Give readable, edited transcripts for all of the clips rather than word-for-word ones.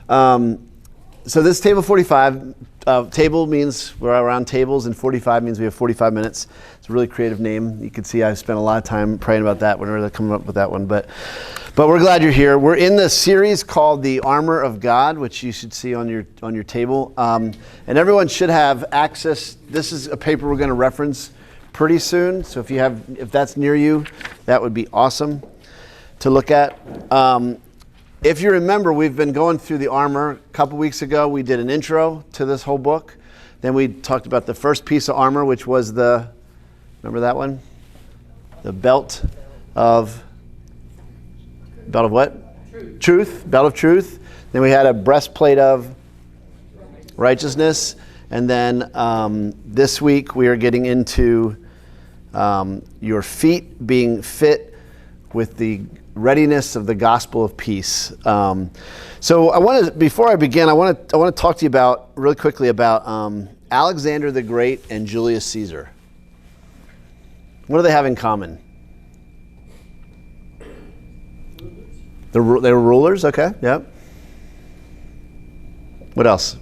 So this table 45, table means we're around tables, and 45 means we have 45 minutes. It's a really creative name. You can see I've spent a lot of time praying about that whenever they're coming up with that one. But we're glad you're here. We're in the series called The Armor of God, which you should see on your table. And everyone should have access. This is a paper we're going to reference pretty soon. So if that's near you, that would be awesome to look at. If you remember, we've been going through the armor. A couple weeks ago, we did an intro to this whole book. Then we talked about the first piece of armor, which was remember that one? The belt of what? Truth. Belt of truth. Then we had a breastplate of righteousness. And then this week, we are getting into your feet being fit with the readiness of the gospel of peace. So before I begin, I want to talk to you really quickly about Alexander the Great and Julius Caesar. What do they have in common? They were rulers, okay, yep. What else?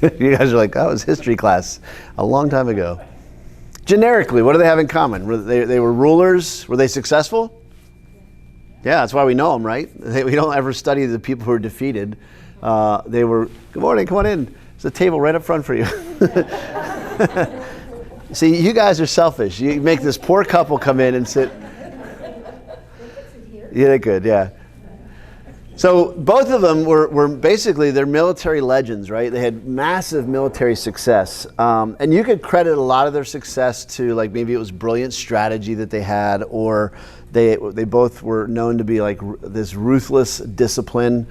You guys are like, that was history class a long time ago. Generically, what do they have in common? They were rulers. Were they successful? Yeah, that's why we know them, right? We don't ever study the people who are defeated. They were, good morning, come on in. There's a table right up front for you. See, you guys are selfish. You make this poor couple come in and sit. Yeah, they could, yeah. So both of them were basically, they're military legends, right? They had massive military success. And you could credit a lot of their success to, like, maybe it was brilliant strategy that they had, or they both were known to be like this ruthless discipline,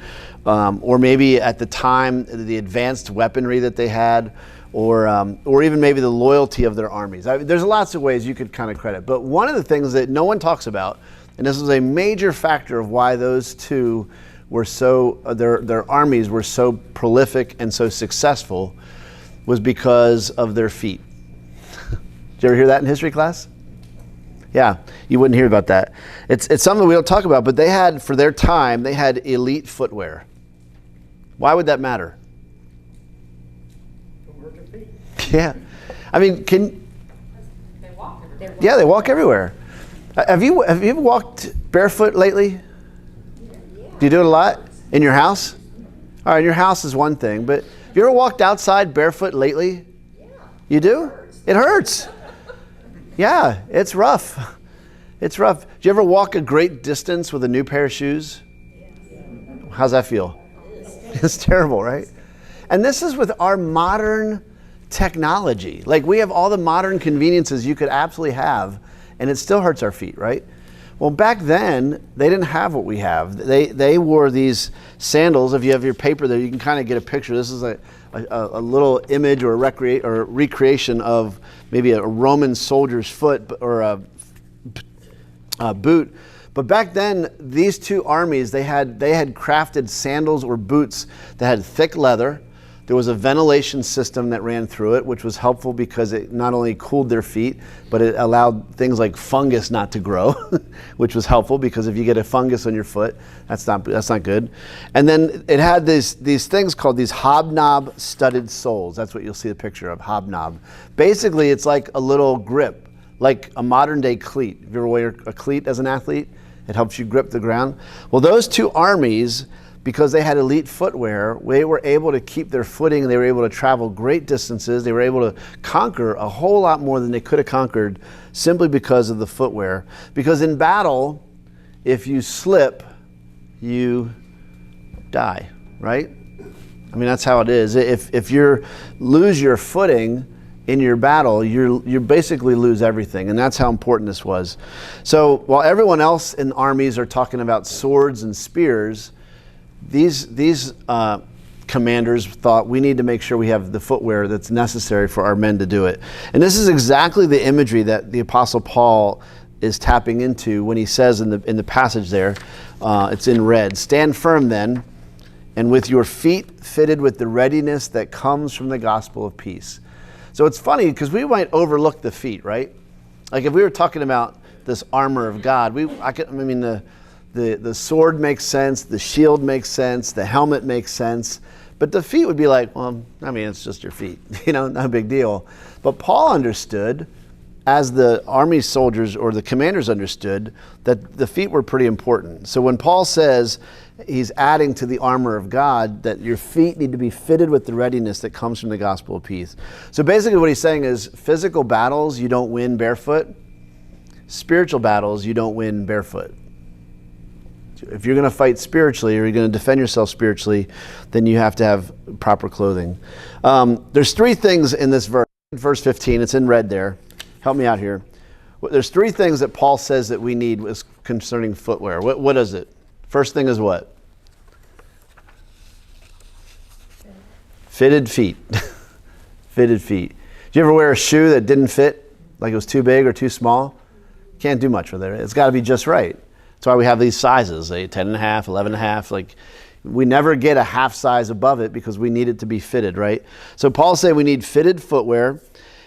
or maybe at the time the advanced weaponry that they had, or even maybe the loyalty of their armies. There's lots of ways you could kind of credit. But one of the things that no one talks about, and this is a major factor of why those two were so, their armies were so prolific and so successful, was because of their feet. Did you ever hear that in history class? Yeah, you wouldn't hear about that. It's something we don't talk about, but they had, for their time, they had elite footwear. Why would that matter? Yeah. I mean, they walk everywhere. Yeah, they walk everywhere. Have you ever walked barefoot lately? Do you do it a lot? In your house? All right, your house is one thing, but have you ever walked outside barefoot lately? Yeah. You do? It hurts. Yeah, it's rough. It's rough. Do you ever walk a great distance with a new pair of shoes? How's that feel? It's terrible, right? And this is with our modern technology. Like, we have all the modern conveniences you could absolutely have, and it still hurts our feet, right? Well, back then, they didn't have what we have. They wore these sandals. If you have your paper there, you can kind of get a picture. This is a little image or a recreation of maybe a Roman soldier's foot or a boot. But back then, these two armies, they had crafted sandals or boots that had thick leather. There was a ventilation system that ran through it, which was helpful because it not only cooled their feet, but it allowed things like fungus not to grow, which was helpful because if you get a fungus on your foot, that's not good. And then it had these things called these hobnob studded soles. That's what you'll see the picture of, hobnob. Basically, it's like a little grip, like a modern day cleat. If you ever wear a cleat as an athlete, it helps you grip the ground. Well, those two armies, because they had elite footwear, they were able to keep their footing. They were able to travel great distances. They were able to conquer a whole lot more than they could have conquered simply because of the footwear. Because in battle, if you slip, you die, right? I mean, that's how it is. If you lose your footing in your battle, you basically lose everything, and that's how important this was. So while everyone else in armies are talking about swords and spears, these commanders thought we need to make sure we have the footwear that's necessary for our men to do it. And this is exactly the imagery that the Apostle Paul is tapping into when he says in the passage there, it's in red, "Stand firm then, and with your feet fitted with the readiness that comes from the gospel of peace." So it's funny because we might overlook the feet, right? Like if we were talking about this armor of God, The sword makes sense, the shield makes sense, the helmet makes sense. But the feet would be like, well, I mean, it's just your feet, not a big deal. But Paul understood, as the army soldiers or the commanders understood, that the feet were pretty important. So when Paul says he's adding to the armor of God, that your feet need to be fitted with the readiness that comes from the gospel of peace. So basically what he's saying is physical battles, you don't win barefoot. Spiritual battles, you don't win barefoot. If you're going to fight spiritually or you're going to defend yourself spiritually, then you have to have proper clothing. There's three things in this verse, verse 15. It's in red there. Help me out here. There's three things that Paul says that we need concerning footwear. What is it? First thing is what? Fitted feet. Fitted feet. Did you ever wear a shoe that didn't fit? Like it was too big or too small? Can't do much with it. It's got to be just right. That's why we have these sizes, 10 and a half, 11 and a half. Like we never get a half size above it because we need it to be fitted, right? So Paul said we need fitted footwear.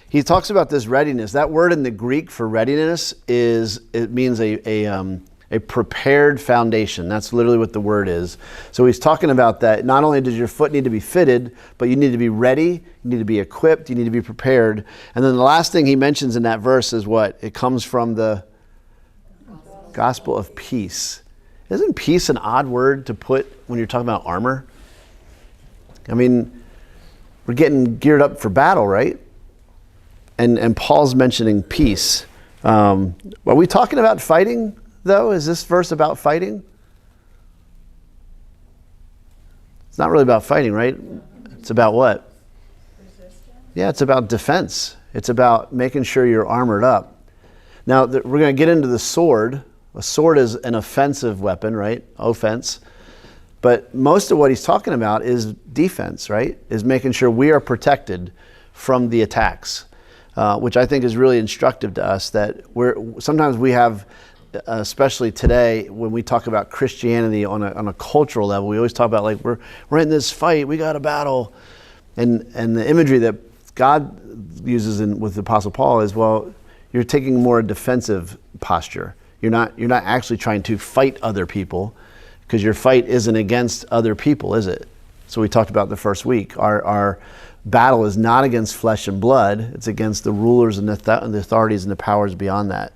He talks about this readiness. That word in the Greek for readiness means a prepared foundation. That's literally what the word is. So he's talking about that. Not only does your foot need to be fitted, but you need to be ready, you need to be equipped, you need to be prepared. And then the last thing he mentions in that verse is what? It comes from the gospel of peace. Isn't peace an odd word to put when you're talking about armor? I mean, we're getting geared up for battle, right? And Paul's mentioning peace. Are we talking about fighting, though? Is this verse about fighting? It's not really about fighting, right? It's about what? Resistance. Yeah, it's about defense. It's about making sure you're armored up. Now, we're going to get into the sword. A sword is an offensive weapon, right? Offense. But most of what he's talking about is defense, right? Is making sure we are protected from the attacks, which I think is really instructive to us that sometimes we have, especially today, when we talk about Christianity on a cultural level, we always talk about like we're in this fight, we got a battle. And the imagery that God uses with the Apostle Paul is, well, you're taking more defensive posture. You're not actually trying to fight other people because your fight isn't against other people, is it? So we talked about the first week. Our battle is not against flesh and blood. It's against the rulers and the authorities and the powers beyond that.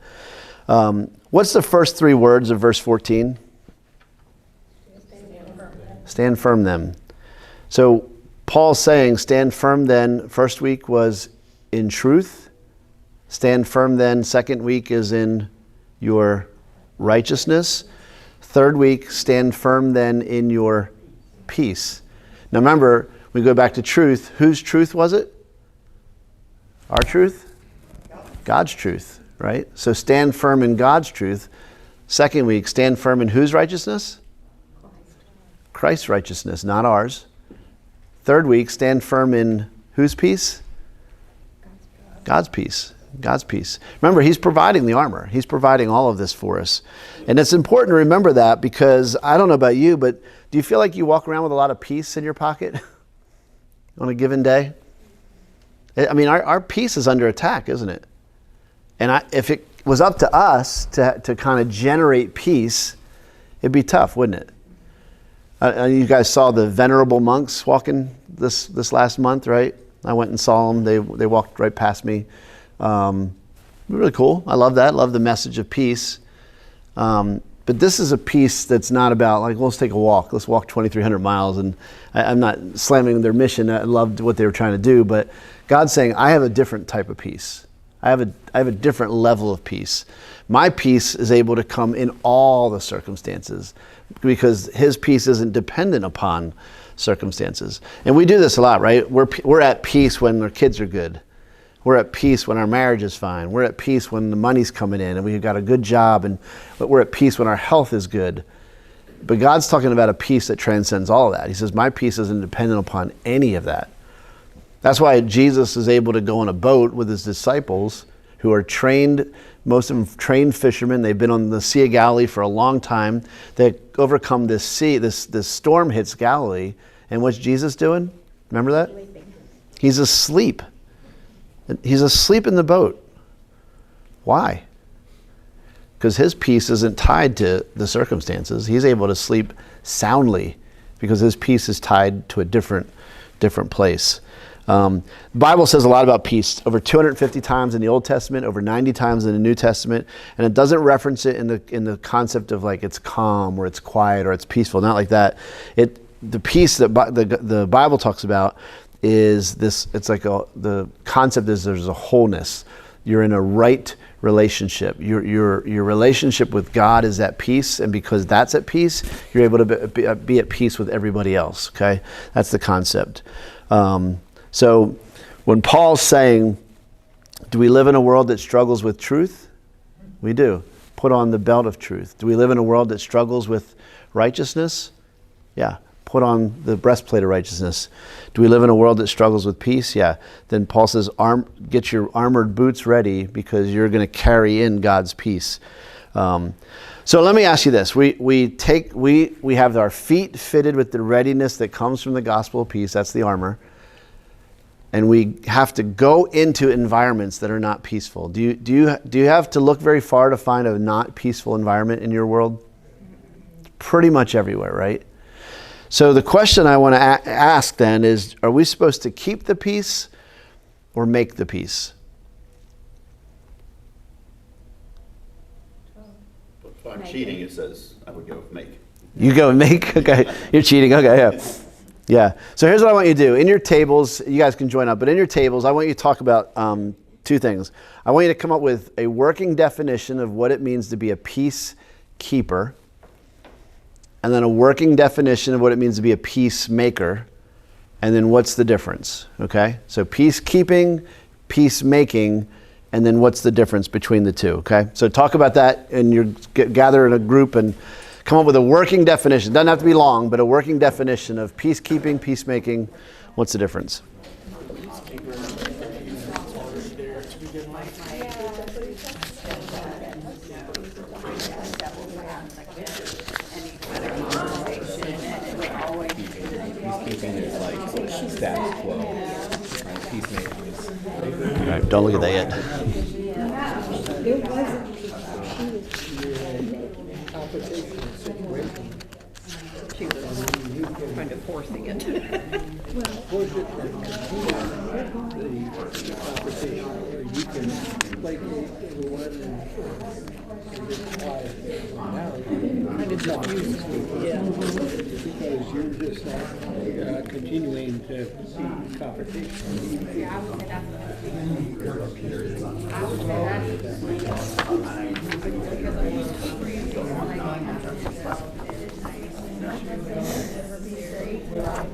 What's the first three words of verse 14? Stand firm then. So Paul's saying, stand firm then. First week was in truth. Stand firm then. Second week is in your righteousness. Third week, stand firm then in your peace. Now remember, we go back to truth. Whose truth was it? Our truth? God's truth, right? So stand firm in God's truth. Second week, stand firm in whose righteousness? Christ's righteousness, not ours. Third week, stand firm in whose peace? God's peace. God's peace. Remember, he's providing the armor. He's providing all of this for us. And it's important to remember that because I don't know about you, but do you feel like you walk around with a lot of peace in your pocket on a given day? I mean, our peace is under attack, isn't it? And if it was up to us to kind of generate peace, it'd be tough, wouldn't it? You guys saw the venerable monks walking this last month, right? I went and saw them. They walked right past me. Really cool. I love that. I love the message of peace. But this is a peace that's not about like, well, let's take a walk. Let's walk 2,300 miles. And I'm not slamming their mission. I loved what they were trying to do. But God's saying, I have a different type of peace. I have a different level of peace. My peace is able to come in all the circumstances because his peace isn't dependent upon circumstances. And we do this a lot, right? We're at peace when our kids are good. We're at peace when our marriage is fine. We're at peace when the money's coming in and we've got a good job, but we're at peace when our health is good. But God's talking about a peace that transcends all of that. He says, my peace isn't dependent upon any of that. That's why Jesus is able to go on a boat with his disciples who are trained, most of them trained fishermen. They've been on the Sea of Galilee for a long time. They overcome this sea, this storm hits Galilee. And what's Jesus doing? Remember that? Sleeping. He's asleep. He's asleep in the boat. Why? because his peace isn't tied to the circumstances. He's able to sleep soundly because his peace is tied to a different place. The Bible says a lot about peace, over 250 times in the Old Testament, over 90 times in the New Testament, and it doesn't reference it in the concept of like it's calm or it's quiet or it's peaceful. Not like that. The peace that the Bible talks about is this. It's like the concept is there's a wholeness. You're in a right relationship. Your relationship with God is at peace, and because that's at peace, you're able to be at peace with everybody else. Okay, that's the concept. So when Paul's saying, do we live in a world that struggles with truth? We do. Put on the belt of truth. Do we live in a world that struggles with righteousness? Yeah. Put on the breastplate of righteousness. Do we live in a world that struggles with peace? Yeah. Then Paul says, get your armored boots ready because you're going to carry in God's peace. So let me ask you this. We have our feet fitted with the readiness that comes from the gospel of peace. That's the armor. And we have to go into environments that are not peaceful. Do you have to look very far to find a not peaceful environment in your world? Pretty much everywhere, right? So the question I want to ask then is, are we supposed to keep the peace or make the peace? If I'm cheating, it says I would go with make. You go and make? Okay. You're cheating. Okay, yeah. Yeah. So here's what I want you to do. In your tables, you guys can join up, but in your tables, I want you to talk about two things. I want you to come up with a working definition of what it means to be a peacekeeper, and then a working definition of what it means to be a peacemaker, and then what's the difference, okay? So peacekeeping, peacemaking, and then what's the difference between the two, okay? So talk about that, and you gather in a group and come up with a working definition. Doesn't have to be long, but a working definition of peacekeeping, peacemaking. What's the difference? Peacekeeping is like status quo. Right? Peacemaking is. All right, don't look at that yet. She was kind of forcing it. Kind of confuses people. Yeah. Because you're just not continuing to see competition. Yeah, I would say that's I would say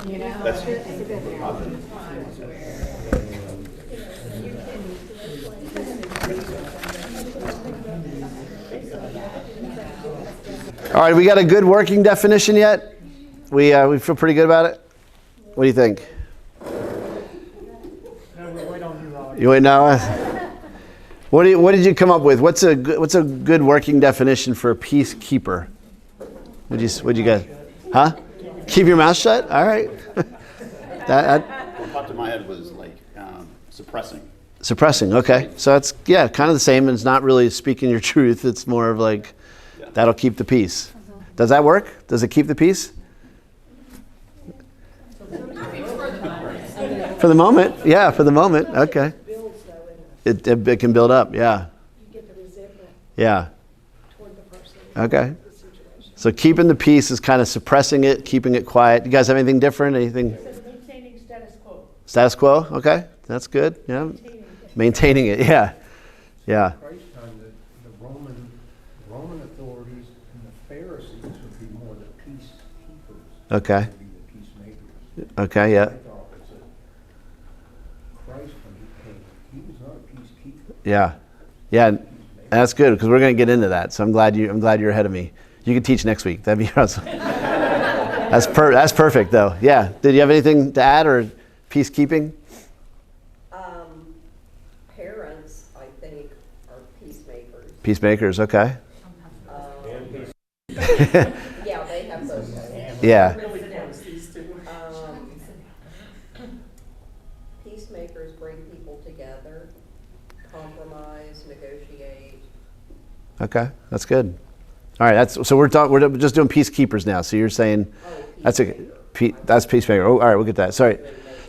you know, That's All right, we got a good working definition yet? We feel pretty good about it? What do you think? You wait now? What did you come up with? What's a good working definition for a peacekeeper? What'd you guys? Huh? Keep your mouth shut? All right. what popped in my head was like suppressing. Suppressing, okay. So it's, yeah, kind of the same. It's not really speaking your truth. It's more of like, that'll keep the peace. Does that work? Does it keep the peace? For the moment, yeah, for the moment, okay. It can build up, yeah. You get the resentment Yeah, toward the person. okay. The situation. So keeping the peace is kind of suppressing it, keeping it quiet. You guys have anything different? Anything? Maintaining status quo. Status quo, okay. That's good, yeah. Maintaining it, yeah. Yeah, Christ's time, the Roman authorities and the Pharisees would be more the peacekeepers. okay. Would be the peacemakers. Okay, yeah. I thought it was that Christ, when he came, he was not a peacekeeper. Yeah, yeah, that's good because we're going to get into that. So I'm glad you're ahead of me. You can teach next week. That'd be awesome. That's perfect though. Yeah. Did you have anything to add or peacekeeping? Parents, I think, are peacemakers. Peacemakers. Okay. Yeah, they have those. Yeah. Peacemakers bring people together, compromise, negotiate. Okay, that's good. All right, so we're just doing peacekeepers now. So you're saying that's peacemaker. Oh, all right, we'll get that. Sorry.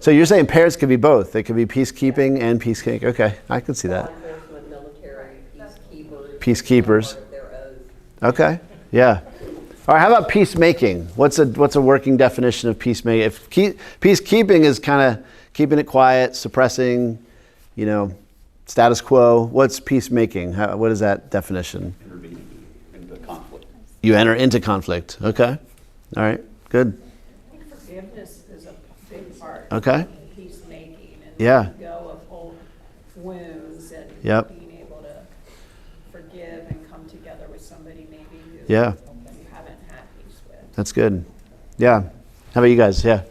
So you're saying parents could be both. They could be peacekeeping and peacekeeping. Okay, I can see that. Law enforcement, military, peacekeepers. Peacekeepers. Part of their oath. Okay, yeah. All right, how about peacemaking? What's a working definition of peacemaking? If peacekeeping is kind of keeping it quiet, suppressing, status quo. What's peacemaking? What is that definition? Intervening into conflict. You enter into conflict. Okay. All right. Good. I think forgiveness is a big part Okay. of peacemaking and Yeah. letting go of old wounds and Yep. being able to forgive and come together with somebody maybe who Yeah. you haven't had peace with. That's good. Yeah. How about you guys? Yeah.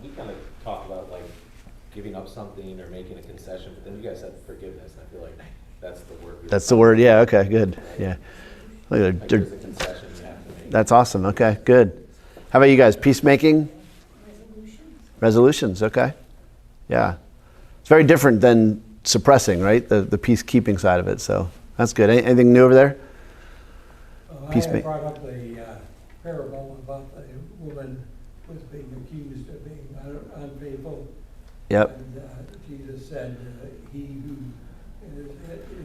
We kind of talked about like giving up something or making a concession, but then you guys said forgiveness, and I feel like that's the word. That's the word. Yeah. Okay. Good. Yeah. Like there's a concession you have to make. That's awesome. Okay. Good. How about you guys? Peacemaking? Resolutions. Okay. Yeah. It's very different than suppressing, right? The peacekeeping side of it. So that's good. Anything new over there? I had brought up the parable about the woman was being accused of being unfaithful. Yep. And Jesus said, he who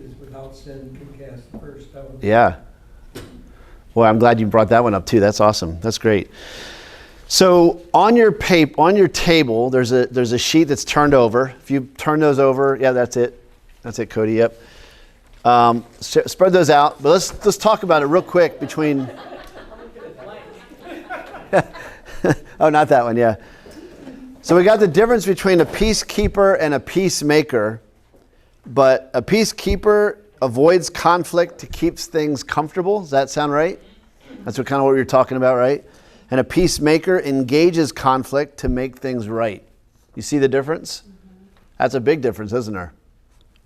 is without sin can cast the first stone. Yeah. Well, I'm glad you brought that one up too. That's awesome. That's great. So on your table, there's a sheet that's turned over. If you turn those over, yeah, that's it. That's it, Cody. Yep. Spread those out. But let's talk about it real quick between. Oh, not that one. Yeah. So we got the difference between a peacekeeper and a peacemaker. But a peacekeeper avoids conflict to keep things comfortable. Does that sound right? That's what we were talking about, right? And a peacemaker engages conflict to make things right. You see the difference? That's a big difference, isn't there?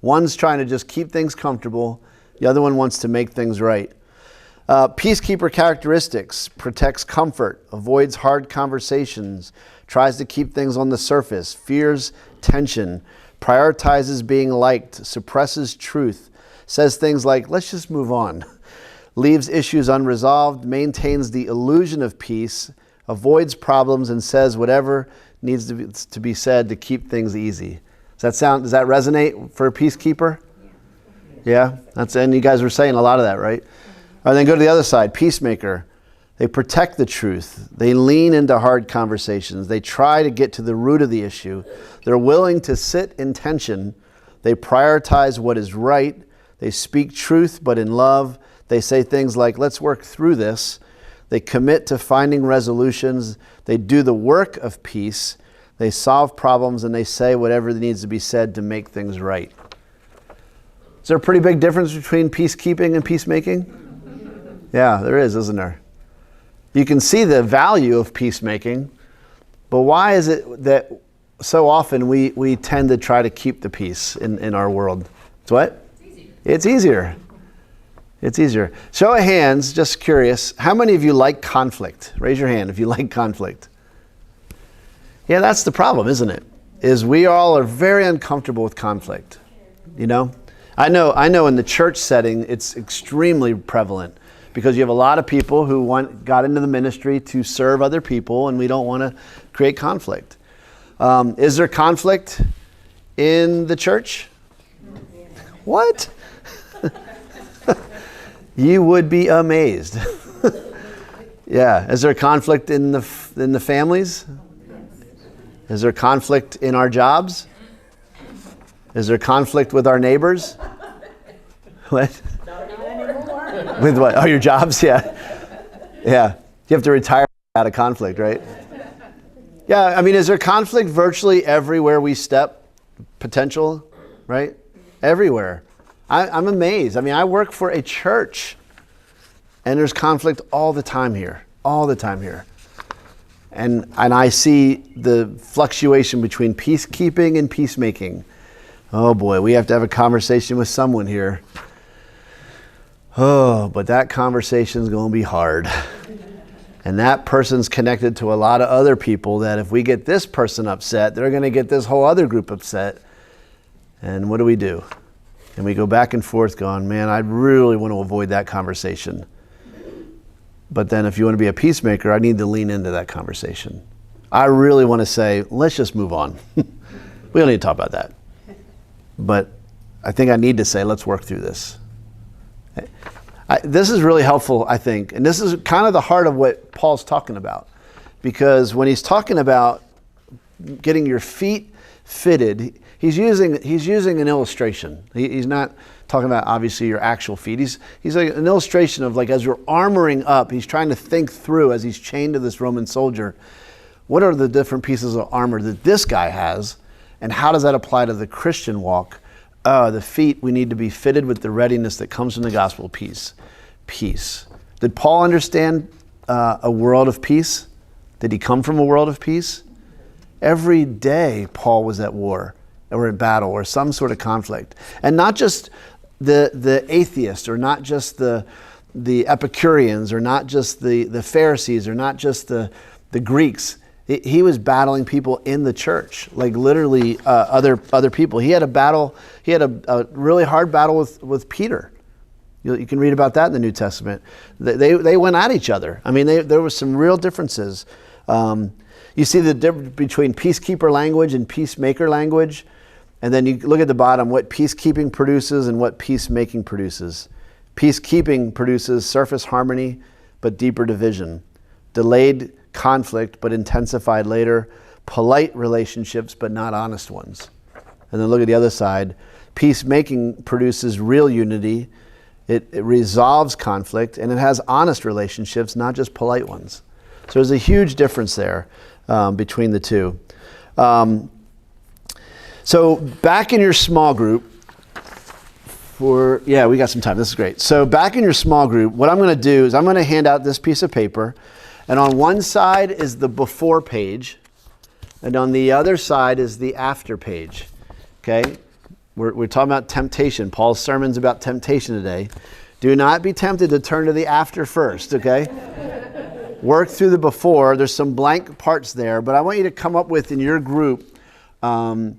One's trying to just keep things comfortable. The other one wants to make things right. Peacekeeper characteristics: protects comfort, avoids hard conversations, tries to keep things on the surface, fears tension, prioritizes being liked, suppresses truth, says things like, let's just move on, leaves issues unresolved, maintains the illusion of peace, avoids problems, and says whatever needs to be said to keep things easy. Does that resonate for a peacekeeper? Yeah, and you guys were saying a lot of that, right? And then go to the other side, peacemaker. They protect the truth. They lean into hard conversations. They try to get to the root of the issue. They're willing to sit in tension. They prioritize what is right. They speak truth, but in love. They say things like, let's work through this. They commit to finding resolutions. They do the work of peace. They solve problems, and they say whatever needs to be said to make things right. Is there a pretty big difference between peacekeeping and peacemaking? Yeah, there is, isn't there? You can see the value of peacemaking, but why is it that so often we tend to try to keep the peace in our world? It's what? It's easier. It's easier. Show of hands, just curious, how many of you like conflict? Raise your hand if you like conflict. Yeah, that's the problem, isn't it? Is we all are very uncomfortable with conflict. I know in the church setting it's extremely prevalent because you have a lot of people who got into the ministry to serve other people, and we don't want to create conflict. Is there conflict in the church? What? You would be amazed. Yeah. Is there conflict in the families? Is there conflict in our jobs? Is there conflict with our neighbors? What? With what? Oh, your jobs? Yeah. Yeah. You have to retire out of conflict, right? Yeah. I mean, is there conflict virtually everywhere we step? Potential, right? Everywhere. I'm amazed. I mean, I work for a church, and there's conflict all the time here. All the time here. And I see the fluctuation between peacekeeping and peacemaking. Oh boy, we have to have a conversation with someone here. Oh, but that conversation's going to be hard. And that person's connected to a lot of other people that if we get this person upset, they're going to get this whole other group upset. And what do? And we go back and forth going, man, I really want to avoid that conversation. But then if you want to be a peacemaker, I need to lean into that conversation. I really want to say, let's just move on. We don't need to talk about that. But I think I need to say, let's work through this. This is really helpful, I think. And this is kind of the heart of what Paul's talking about. Because when he's talking about getting your feet fitted, he's using an illustration. He's not talking about obviously your actual feet. He's like an illustration of like as you're armoring up, he's trying to think through as he's chained to this Roman soldier, what are the different pieces of armor that this guy has, and how does that apply to the Christian walk? The feet, we need to be fitted with the readiness that comes from the gospel of peace. Peace. Did Paul understand a world of peace? Did he come from a world of peace? Every day Paul was at war or in battle or some sort of conflict. And not just the atheists, or not just the Epicureans, or not just the Pharisees, or not just the Greeks. He was battling people in the church, like literally other people. He had a battle. He had a really hard battle with Peter. You can read about that in the New Testament. They went at each other. I mean, there was some real differences. You see the difference between peacekeeper language and peacemaker language. And then you look at the bottom, what peacekeeping produces and what peacemaking produces. Peacekeeping produces surface harmony, but deeper division. Delayed conflict, but intensified later. Polite relationships, but not honest ones. And then look at the other side. Peacemaking produces real unity. It resolves conflict, and it has honest relationships, not just polite ones. So there's a huge difference there between the two. So back in your small group, we got some time. This is great. So back in your small group, what I'm going to do is I'm going to hand out this piece of paper, and on one side is the before page, and on the other side is the after page. Okay? We're talking about temptation. Paul's sermon's about temptation today. Do not be tempted to turn to the after first, okay? Work through the before. There's some blank parts there, but I want you to come up with in your group, I'm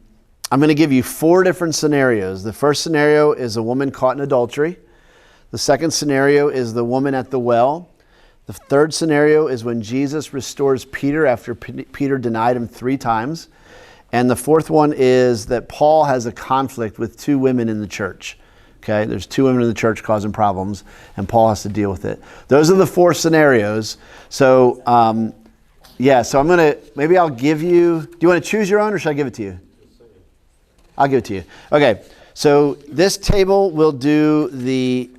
going to give you 4 different scenarios. The first scenario is a woman caught in adultery. The second scenario is the woman at the well. The third scenario is when Jesus restores Peter after Peter denied him 3 times. And the fourth one is that Paul has a conflict with 2 women in the church. Okay, there's 2 women in the church causing problems, and Paul has to deal with it. Those are the 4 scenarios. So, so I'm going to, maybe I'll give you, do you want to choose your own, or should I give it to you? I'll give it to you. Okay, so this table will do the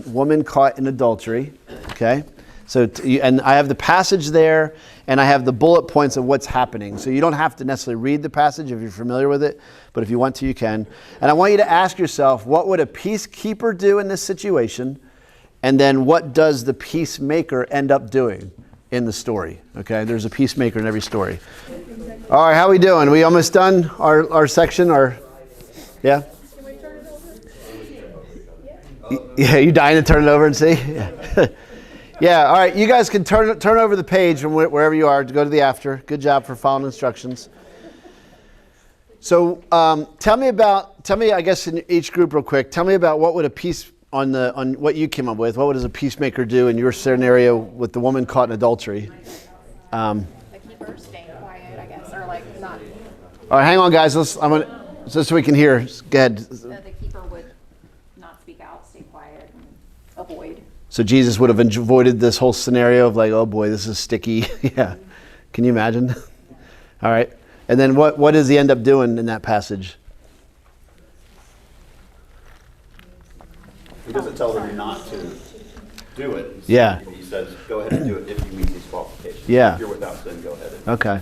woman caught in adultery. Okay, so and I have the passage there, and I have the bullet points of what's happening. So you don't have to necessarily read the passage if you're familiar with it, but if you want to, you can. And I want you to ask yourself, what would a peacekeeper do in this situation? And then what does the peacemaker end up doing in the story? Okay, there's a peacemaker in every story. All right, how we doing? We almost done our section? Yeah? Yeah, you dying to turn it over and see? Yeah. Yeah, all right, you guys can turn over the page from wherever you are to go to the after. Good job for following instructions. So tell me, I guess in each group real quick, tell me about what would a peace, on what you came up with, what does a peacemaker do in your scenario with the woman caught in adultery? The keeper staying quiet, I guess, or like not. All right, hang on, guys. Just so we can hear. Go ahead. The keeper would not speak out, stay quiet, and avoid. So Jesus would have avoided this whole scenario of like, oh boy, this is sticky. Yeah. Can you imagine? All right. And then what does he end up doing in that passage? He doesn't tell them not to do it. Yeah. He says, go ahead and do it if you meet these qualifications. Yeah. If you're without sin, go ahead. Okay.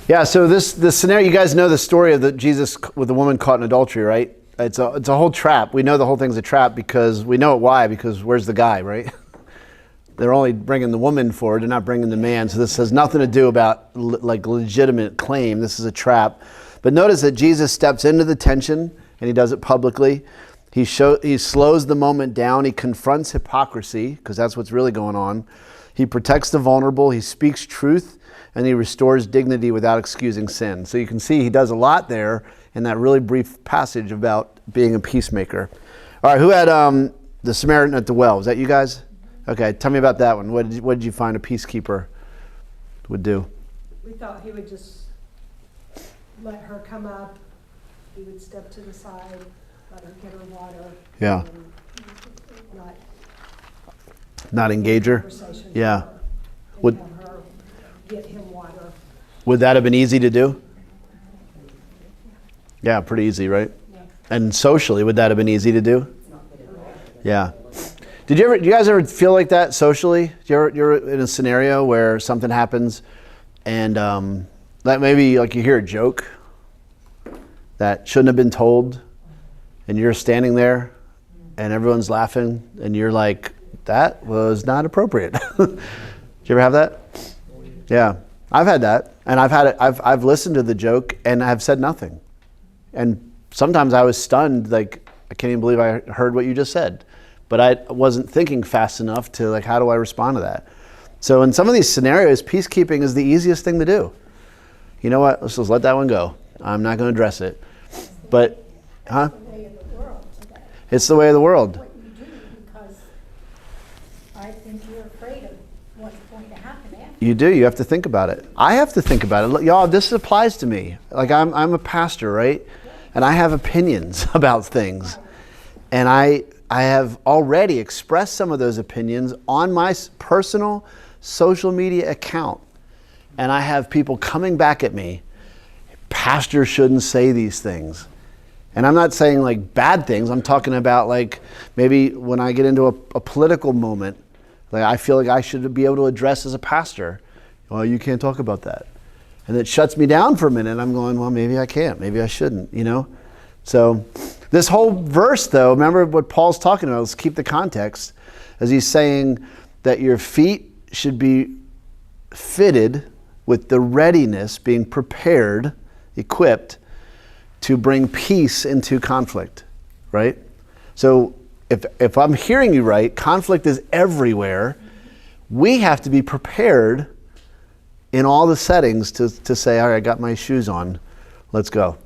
Yeah, so this scenario, you guys know the story of Jesus with the woman caught in adultery, right? It's a whole trap. We know the whole thing's a trap because we know it. Why? Because where's the guy, right? They're only bringing the woman forward. They're not bringing the man. So this has nothing to do about like legitimate claim. This is a trap. But notice that Jesus steps into the tension, and he does it publicly. He slows the moment down. He confronts hypocrisy, because that's what's really going on. He protects the vulnerable. He speaks truth, and he restores dignity without excusing sin. So you can see he does a lot there in that really brief passage about being a peacemaker. All right, who had the Samaritan at the well? Was that you guys? Okay, tell me about that one. What did you find a peacekeeper would do? We thought he would just let her come up. He would step to the side, let her get her water. Yeah. And Not engage her? conversation. Yeah. And Would- have her get him water. Would that have been easy to do? Yeah, pretty easy, right? Yeah. And socially, would that have been easy to do? Yeah. Do you guys ever feel like that socially? You're in a scenario where something happens and that maybe like you hear a joke that shouldn't have been told and you're standing there and everyone's laughing and you're like, that was not appropriate. Did you ever have that? Yeah. I've had that, and I've listened to the joke and I've said nothing. And sometimes I was stunned, like, I can't even believe I heard what you just said. But I wasn't thinking fast enough to, like, how do I respond to that? So in some of these scenarios, peacekeeping is the easiest thing to do. You know what? Let's just let that one go. I'm not going to address it. But, huh? The way of the world today. It's the way of the world. What you do, because I think you're afraid of what's going to happen after. You do. You have to think about it. I have to think about it. Look, y'all, this applies to me. Like, I'm a pastor, right? And I have opinions about things. And I have already expressed some of those opinions on my personal social media account. And I have people coming back at me. Pastors shouldn't say these things. And I'm not saying like bad things. I'm talking about like maybe when I get into a political moment, like I feel like I should be able to address as a pastor. Well, you can't talk about that. And it shuts me down for a minute. I'm going, well, maybe I can't. Maybe I shouldn't, you know? So this whole verse, though, remember what Paul's talking about. Let's keep the context. As he's saying that your feet should be fitted with the readiness, being prepared, equipped, to bring peace into conflict, right? So if I'm hearing you right, conflict is everywhere. We have to be prepared in all the settings to say, all right, I got my shoes on, let's go.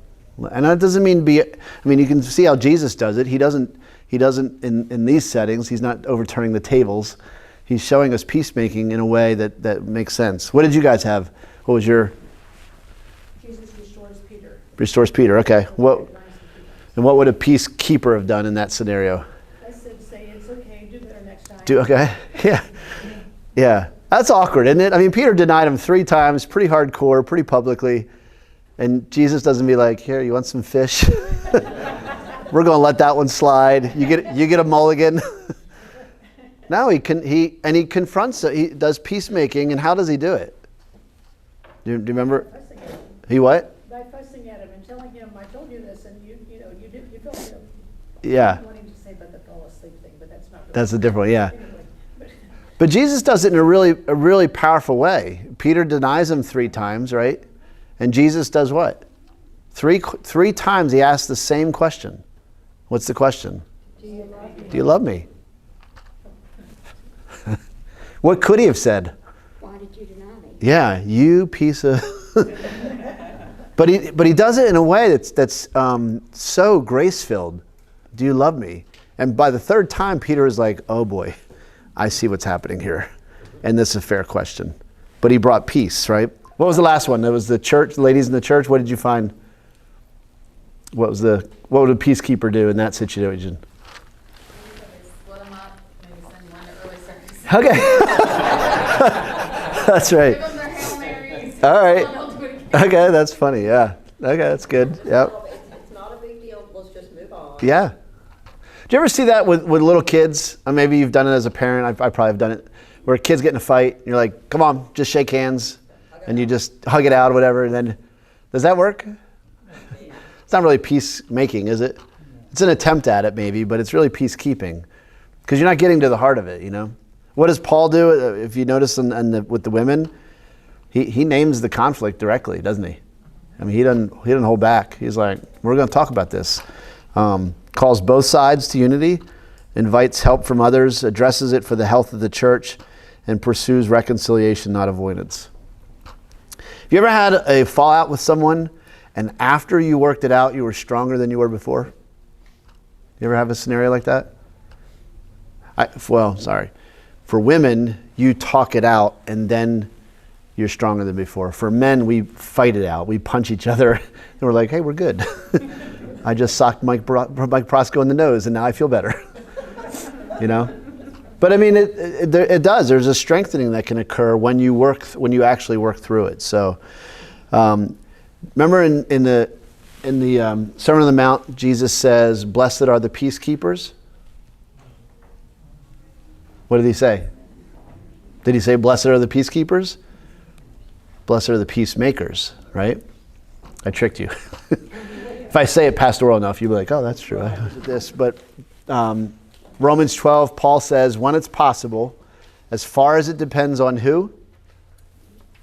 And that doesn't mean you can see how Jesus does it. He doesn't in these settings, he's not overturning the tables. He's showing us peacemaking in a way that makes sense. What did you guys have? What was your? Jesus restores Peter. Restores Peter, okay. And what would a peacekeeper have done in that scenario? I said, say it's okay, do better next time. Okay, yeah. Yeah, that's awkward, isn't it? I mean, Peter denied him 3 times, pretty hardcore, pretty publicly. And Jesus doesn't be like, here, you want some fish? We're going to let that one slide. You get a mulligan. No, he confronts it. He does peacemaking, and how does he do it? Do you remember? He what? By fussing at him and telling him, I told you this, and you felt him. Yeah. I wanted to say about the fall asleep thing, but that's not really. That's a different one, yeah. Anyway, But Jesus does it in a really powerful way. Peter denies him 3 times, right? And Jesus does what? Three times he asks the same question. What's the question? Do you love me? Do you love me? What could he have said? Why did you deny me? Yeah, you piece of. But he does it in a way that's so grace-filled. Do you love me? And by the 3rd time, Peter is like, oh boy, I see what's happening here. And this is a fair question. But he brought peace, right? What was the last one? It was the church, the ladies in the church. What did you find? What would a peacekeeper do in that situation? Split them up, maybe send one to early service. Okay. That's right. Give them their Hail Marys. All right. They'll do it again. Okay, that's funny. Yeah. Okay, that's good. Yep. It's not a big deal, let's just move on. Yeah. Do you ever see that with little kids? Or maybe you've done it as a parent. I probably have done it. Where kids get in a fight, and you're like, come on, just shake hands. And you just hug it out or whatever. And then, does that work? It's not really peacemaking, is it? It's an attempt at it maybe, but it's really peacekeeping. Because you're not getting to the heart of it, you know? What does Paul do? If you notice with the women, he names the conflict directly, doesn't he? I mean, he doesn't hold back. He's like, we're going to talk about this. Calls both sides to unity, invites help from others, addresses it for the health of the church, and pursues reconciliation, not avoidance. Have you ever had a fallout with someone and after you worked it out, you were stronger than you were before? You ever have a scenario like that? For women, you talk it out and then you're stronger than before. For men, we fight it out. We punch each other and we're like, hey, we're good. I just socked Mike Prosco in the nose and now I feel better. You know? But I mean, it does. There's a strengthening that can occur when you actually work through it. So, remember in the Sermon on the Mount, Jesus says, "Blessed are the peacekeepers." What did he say? Did he say, "Blessed are the peacekeepers"? Blessed are the peacemakers, right? I tricked you. If I say it pastoral enough, you'll be like, "Oh, that's true." I did this, but. Romans 12, Paul says, when it's possible, as far as it depends on who?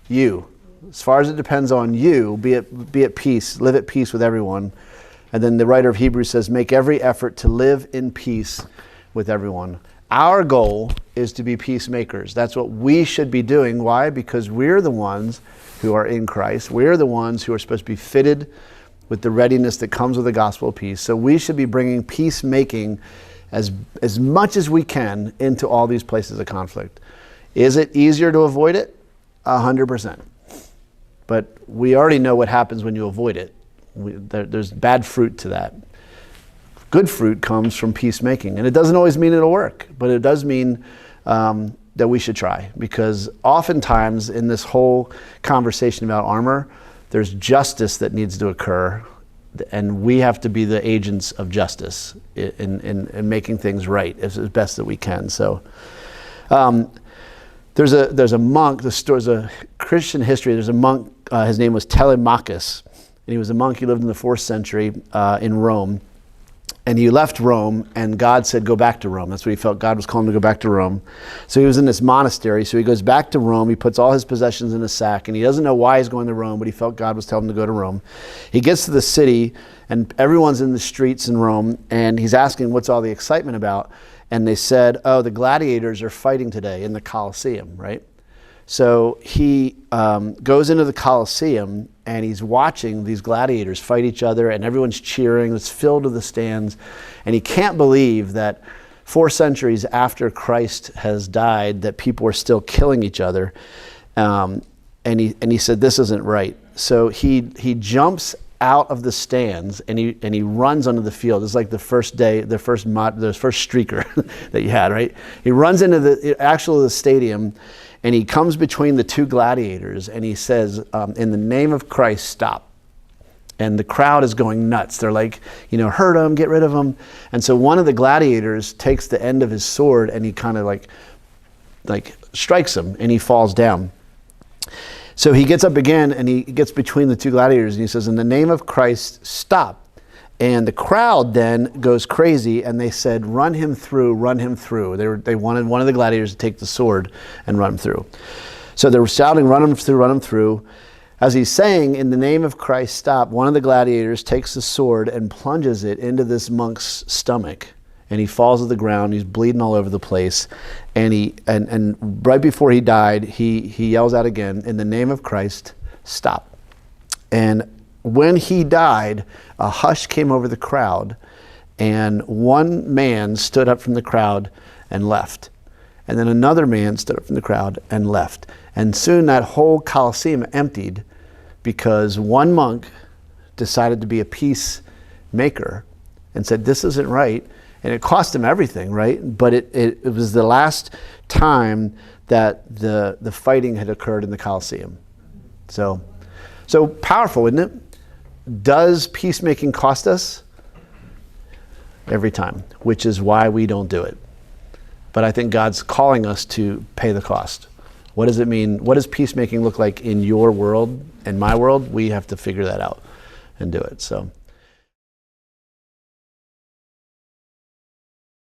You. As far as it depends on you, be at peace, live at peace with everyone. And then the writer of Hebrews says, make every effort to live in peace with everyone. Our goal is to be peacemakers. That's what we should be doing. Why? Because we're the ones who are in Christ. We're the ones who are supposed to be fitted with the readiness that comes with the gospel of peace. So we should be bringing peacemaking as much as we can into all these places of conflict. Is it easier to avoid it? 100%. But we already know what happens when you avoid it. There's bad fruit to that. Good fruit comes from peacemaking. And it doesn't always mean it'll work, but it does mean that we should try. Because oftentimes in this whole conversation about armor, there's justice that needs to occur. And we have to be the agents of justice in making things right as best that we can. So there's a monk, there's a Christian history, there's a monk, his name was Telemachus. And he was a monk, he lived in the 4th century in Rome. And he left Rome, and God said, go back to Rome. That's what he felt. God was calling him to go back to Rome. So he was in this monastery. So he goes back to Rome. He puts all his possessions in a sack, and he doesn't know why he's going to Rome, but he felt God was telling him to go to Rome. He gets to the city, and everyone's in the streets in Rome, and he's asking, what's all the excitement about? And they said, oh, the gladiators are fighting today in the Colosseum, right? So he goes into the Colosseum and he's watching these gladiators fight each other and everyone's cheering. It's filled to the stands. And he can't believe that 4 centuries after Christ has died that people are still killing each other. And he said, this isn't right. So he jumps out of the stands and he runs onto the field. It's like the first day, the first streaker that you had, right? He runs into the stadium. And he comes between the 2 gladiators and he says, in the name of Christ, stop. And the crowd is going nuts. They're like, hurt him, get rid of him. And so one of the gladiators takes the end of his sword and he kind of like strikes him and he falls down. So he gets up again and he gets between the 2 gladiators and he says, in the name of Christ, stop. And the crowd then goes crazy and they said, run him through, run him through. They wanted one of the gladiators to take the sword and run him through. So they were shouting, run him through, run him through. As he's saying, in the name of Christ, stop, one of the gladiators takes the sword and plunges it into this monk's stomach. And he falls to the ground, he's bleeding all over the place. And right before he died, he yells out again, in the name of Christ, stop. And when he died, a hush came over the crowd, and one man stood up from the crowd and left. And then another man stood up from the crowd and left. And soon that whole Colosseum emptied because one monk decided to be a peacemaker and said, this isn't right. And it cost him everything, right? But it was the last time that the fighting had occurred in the Colosseum. So powerful, isn't it? Does peacemaking cost us? Every time, which is why we don't do it. But I think God's calling us to pay the cost. What does it mean? What does peacemaking look like in your world and my world? We have to figure that out and do it. So